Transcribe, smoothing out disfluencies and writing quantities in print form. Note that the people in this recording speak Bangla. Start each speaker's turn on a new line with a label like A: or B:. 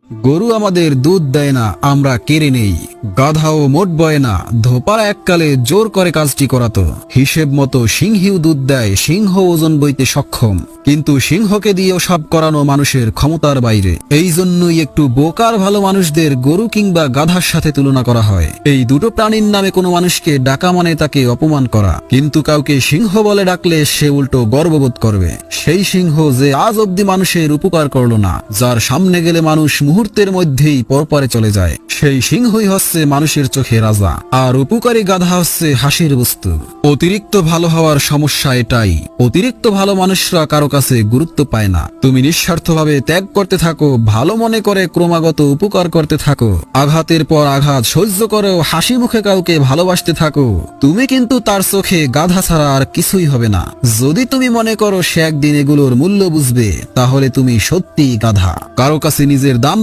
A: গরু আমাদের দুধ দেয় না, আমরা কেড়ে নেই। গাধাও মোট বয় না, ধোপারা এককালে জোর করে কাজটি করাতো। হিসেব মতো সিংহীও দুধ দেয়, সিংহ ওজন বইতে সক্ষম, কিন্তু সিংহকে দিয়েও সব করানো মানুষের ক্ষমতার বাইরে। এই জন্যই একটু বোকার ভালো মানুষদের গরু কিংবা গাধার সাথে তুলনা করা হয়। এই দুটো প্রাণীর নামে কোনো মানুষকে ডাকা মানে তাকে অপমান করা, কিন্তু কাউকে সিংহ বলে ডাকলে সে উল্টো গর্ববোধ করবে। সেই সিংহ যে আজ অব্দি মানুষের উপকার করলো না, যার সামনে গেলে মানুষ মুহূর্তের মধ্যেই পরপারে চলে যায়, সেই সিংহই হচ্ছে মানুষের চোখে রাজা, আর উপকারী গাধা হচ্ছে হাসির বস্তু। অতিরিক্ত ভালো হওয়ার সমস্যা এটাই, অতিরিক্ত ভালো মানুষরা কারো কাছে গুরুত্ব পায় না। তুমি নিঃস্বার্থভাবে ত্যাগ করতে থাকো, ভালো মনে করে ক্রমাগত উপকার করতে থাকো, আঘাতের পর আঘাত সহ্য করেও হাসি মুখে কাউকে ভালোবাসতে থাকো, তুমি কিন্তু তার চোখে গাধা ছাড়া আর কিছুই হবে না। যদি তুমি মনে করো সে একদিন এগুলোর মূল্য বুঝবে, তাহলে তুমি সত্যিই গাধা। কারো কাছে নিজের দাম